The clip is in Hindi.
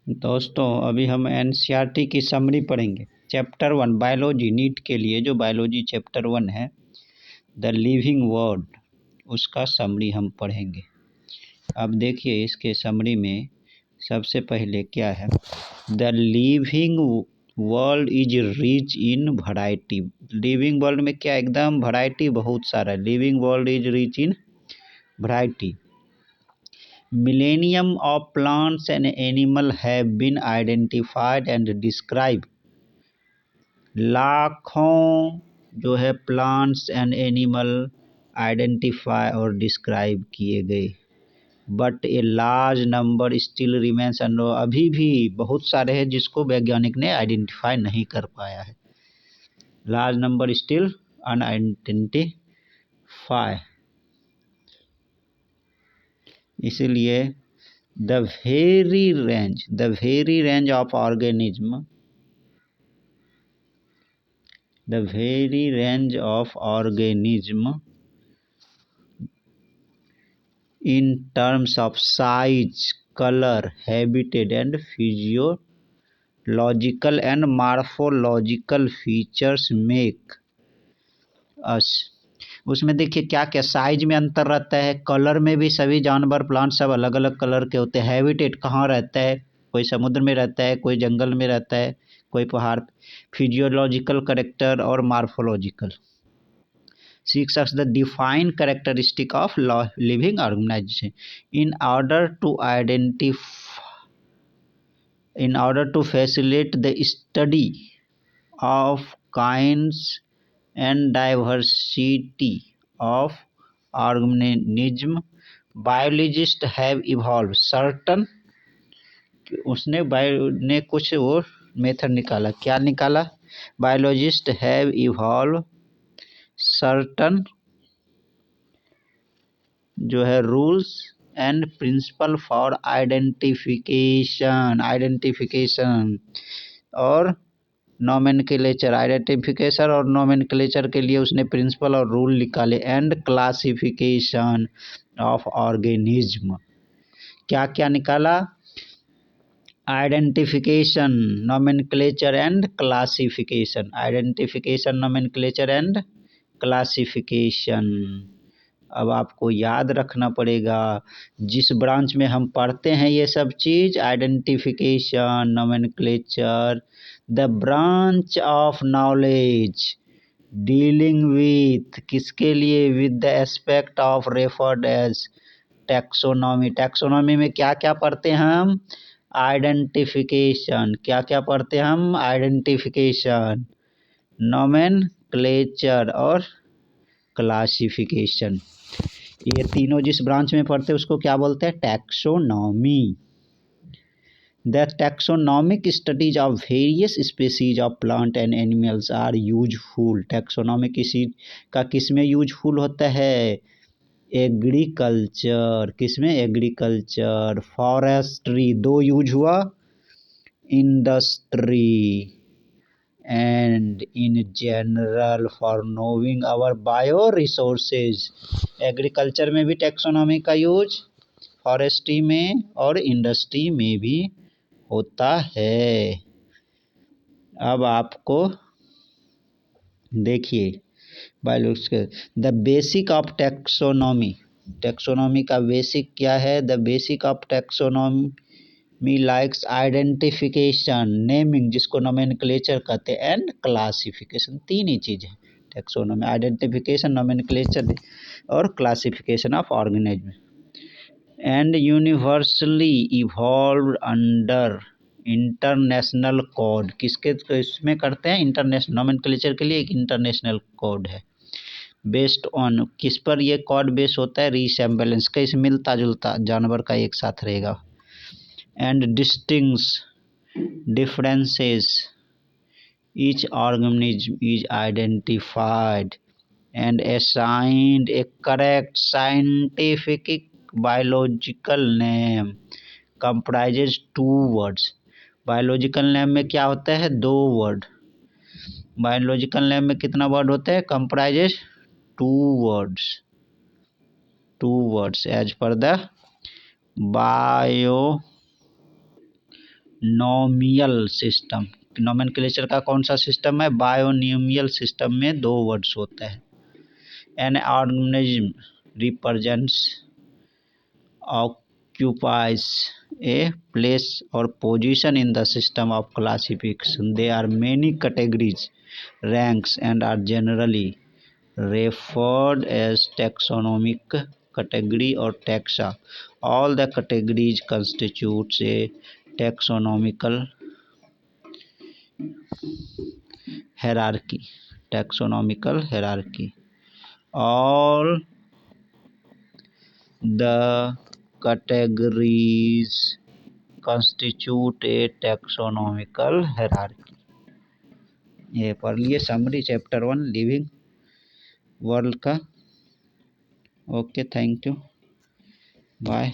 दोस्तों अभी हम एनसीईआरटी की समरी पढ़ेंगे। चैप्टर 1 बायोलॉजी, नीट के लिए जो बायोलॉजी चैप्टर 1 है द लिविंग वर्ल्ड, उसका समरी हम पढ़ेंगे। अब देखिए इसके समरी में सबसे पहले क्या है, the living world is rich in variety. Living world में क्या एकदम वैरायटी बहुत सारा। Living world is rich in variety. Millennium of plants and animals have been identified and described। लाखों जो है प्लांट्स एंड एनिमल आइडेंटिफाई और डिस्क्राइब किए गए, but a large number still remains unknown. अभी भी बहुत सारे हैं जिसको वैज्ञानिक ने आइडेंटिफाई नहीं कर पाया है। Large number still unidentify. इसीलिए the very range of organism in terms of size, color, habitat and physiological and morphological features make us। उसमें देखिए क्या क्या साइज में अंतर रहता है, कलर में भी सभी जानवर प्लांट सब अलग अलग कलर के होते हैं। हैबिटेट कहाँ रहता है, कोई समुद्र में रहता है, कोई जंगल में रहता है, कोई पहाड़। फिजियोलॉजिकल करेक्टर और morphological. Six the define characteristic of living organisation in order to facilitate the study of kinds and diversity of organism, biologists have evolved certain। उसने बायो ने कुछ वो मेथड निकाला। क्या निकाला? बायोलॉजिस्ट हैव इवॉल्व सर्टन जो है rules and principle for identification और नोमेनक्लेचर। आइडेंटिफिकेशन और नोमेनक्लेचर के लिए उसने प्रिंसिपल और रूल निकाले। And classification of organism. क्या क्या निकाला? Identification, nomenclature and classification. Identification, nomenclature and classification. अब आपको याद रखना पड़ेगा, जिस ब्रांच में हम पढ़ते हैं ये सब चीज़, identification, nomenclature, the branch of knowledge dealing with किसके लिए, with the aspect of referred as taxonomy. Taxonomy में क्या क्या पढ़ते हैं हम? आइडेंटिफिकेशन। क्या क्या पढ़ते हैं हम? आइडेंटिफिकेशन, नोमेनक्लेचर और क्लासिफिकेशन। ये तीनों जिस ब्रांच में पढ़ते हैं उसको क्या बोलते हैं? Taxonomy. The taxonomic studies of various species of plant and animals are useful. Taxonomic का किस में यूजफुल होता है? एग्रीकल्चर। किसमें? एग्रीकल्चर। फॉरेस्ट्री, दो यूज हुआ। Industry and in general for knowing our bioresources. Agriculture में भी टैक्सोनॉमी का यूज, फॉरेस्ट्री में और इंडस्ट्री में भी होता है। अब आपको देखिए biology the basic of taxonomy. Taxonomy का बेसिक क्या है? The basic of taxonomy likes identification, naming जिसको नोमेनक्लेचर कहते हैं, एंड क्लासिफिकेशन। तीन ही चीज़ है टैक्सोनॉमी, आइडेंटिफिकेशन, नोमेनक्लेचर और classification of organism. And universally evolve under international code. किसके इसमें करते हैं? इंटरनेशनल। नोमेनक्लेचर के लिए एक इंटरनेशनल कोड है। बेस्ड ऑन किस पर ये कोड बेस होता है? रीसेम्बलेंस, कैसे मिलता जुलता जानवर का एक साथ रहेगा। And distinguish differences each organism is identified and assigned a correct scientific biological name comprises 2 words. Biological name में क्या होता है? 2 वर्ड। बायोलॉजिकल नेम में कितना वर्ड होता है? Comprises 2 words as per the biological binomial system, nomenclature का कौन सा सिस्टम है? बायोनोमियल सिस्टम में दो वर्ड्स होते हैं। An organism represents occupies a place or position in the system of classification. There are many categories, ranks, and are generally referred as taxonomic category or taxa. All the categories constitutes a taxonomical hierarchy. Taxonomical hierarchy. All the categories constitute a taxonomical hierarchy. ये पढ़ लिए समरी चैप्टर 1 लिविंग वर्ल्ड का। Okay, thank you, bye.